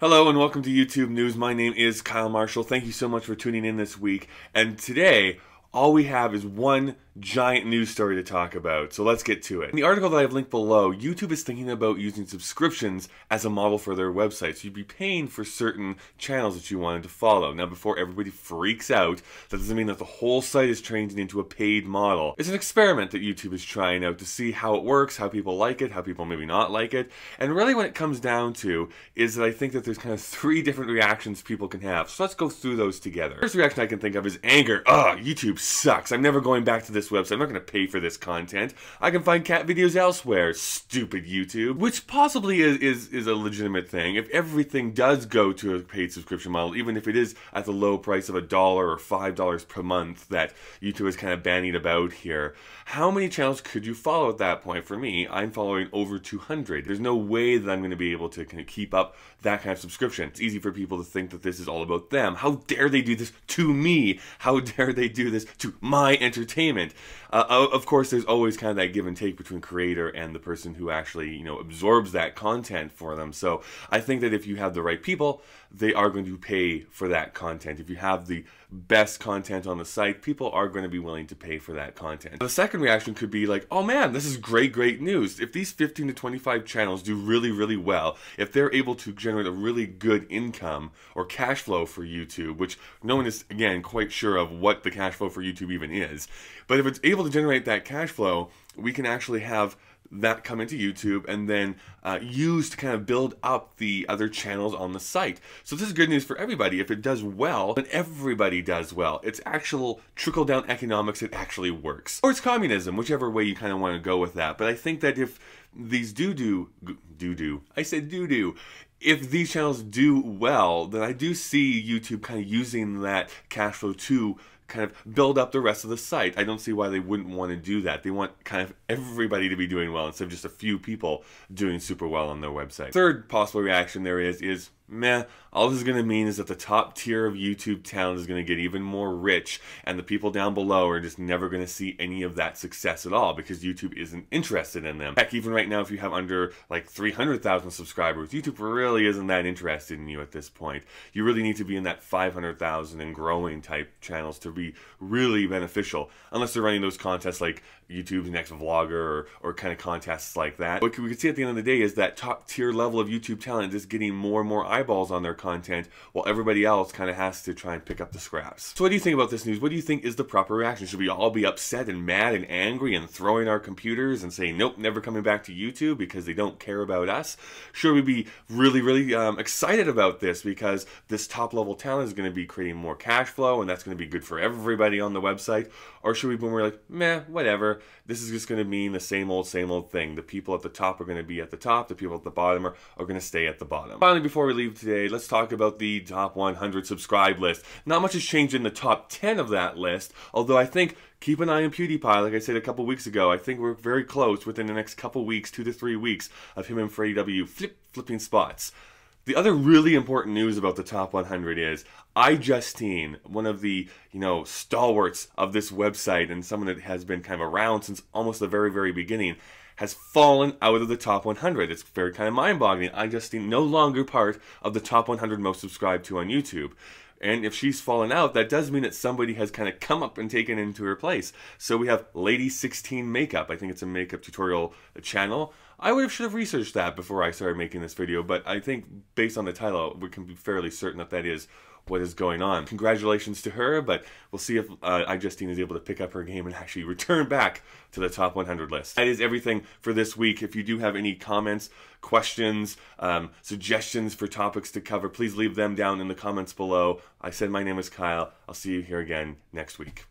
Hello and welcome to YouTube News. My name is Kyle Marshall. Thank you so much for tuning in this week. And today, all we have is one giant news story to talk about, so let's get to it. In the article that I've linked below, YouTube is thinking about using subscriptions as a model for their website. So you'd be paying for certain channels that you wanted to follow. Now, before everybody freaks out, that doesn't mean that the whole site is changing into a paid model. It's an experiment that YouTube is trying out to see how it works, how people like it, how people maybe not like it. And really what it comes down to is that I think that there's kind of three different reactions people can have. So let's go through those together. First reaction I can think of is anger. Ugh, YouTube sucks. I'm never going back to this website. I'm not going to pay for this content. I can find cat videos elsewhere. Stupid YouTube. Which possibly is a legitimate thing. If everything does go to a paid subscription model, even if it is at the low price of $1 or $5 per month that YouTube is kind of banning about here, how many channels could you follow at that point? For me, I'm following over 200. There's no way that I'm going to be able to kind of keep up that kind of subscription. It's easy for people to think that this is all about them. How dare they do this to me? How dare they do this to my entertainment? Of course, there's always kind of that give and take between creator and the person who actually, absorbs that content for them. So I think that if you have the right people, they are going to pay for that content. If you have the best content on the site, people are going to be willing to pay for that content. The second reaction could be like, oh man, this is great news. If these 15 to 25 channels do really well, if they're able to generate a really good income or cash flow for YouTube, which no one is, again, quite sure of what the cash flow for YouTube even is, but if it's able to generate that cash flow, we can actually have that come into YouTube and then use to kind of build up the other channels on the site. So this is good news for everybody. If it does well, then everybody does well. It's actual trickle-down economics. It actually works. Or it's communism, whichever way you kind of want to go with that. But I think that if these if these channels do well, then I do see YouTube kind of using that cash flow to kind of build up the rest of the site. I don't see why they wouldn't want to do that. They want kind of everybody to be doing well instead of just a few people doing super well on their website. Third possible reaction there is meh, all this is going to mean is that the top tier of YouTube talent is going to get even more rich, and the people down below are just never going to see any of that success at all because YouTube isn't interested in them. Heck, even right now, if you have under like 300,000 subscribers, YouTube really isn't that interested in you at this point. You really need to be in that 500,000 and growing type channels to be really beneficial, unless they're running those contests like YouTube's Next Vlogger or kind of contests like that. What we can see at the end of the day is that top tier level of YouTube talent is getting more and more eyeballs on their content, while everybody else kind of has to try and pick up the scraps. So what do you think about this news? What do you think is the proper reaction? Should we all be upset and mad and angry and throwing our computers and saying, nope, never coming back to YouTube because they don't care about us? Should we be really excited about this because this top level talent is going to be creating more cash flow and that's going to be good for everybody on the website? Or should we be more like, meh, whatever, this is just going to mean the same old thing. The people at the top are going to be at the top, the people at the bottom are going to stay at the bottom. Finally, before we leave today, let's talk about the top 100 subscribe list. Not much has changed in the top 10 of that list, although I think keep an eye on PewDiePie. Like I said a couple weeks ago, I think we're very close within the next couple weeks, 2 to 3 weeks, of him and Freddie W flipping spots. The other really important news about the top 100 is iJustine, one of the, stalwarts of this website and someone that has been kind of around since almost the very beginning, has fallen out of the top 100. It's very kind of mind-boggling. iJustine no longer part of the top 100 most subscribed to on YouTube. And if she's fallen out, that does mean that somebody has kind of come up and taken into her place. So we have Lady16 Makeup. I think it's a makeup tutorial channel. I should have researched that before I started making this video, but I think based on the title, we can be fairly certain that that is what is going on. Congratulations to her, but we'll see if iJustine is able to pick up her game and actually return back to the top 100 list. That is everything for this week. If you do have any comments, questions, suggestions for topics to cover, please leave them down in the comments below. I said my name is Kyle. I'll see you here again next week.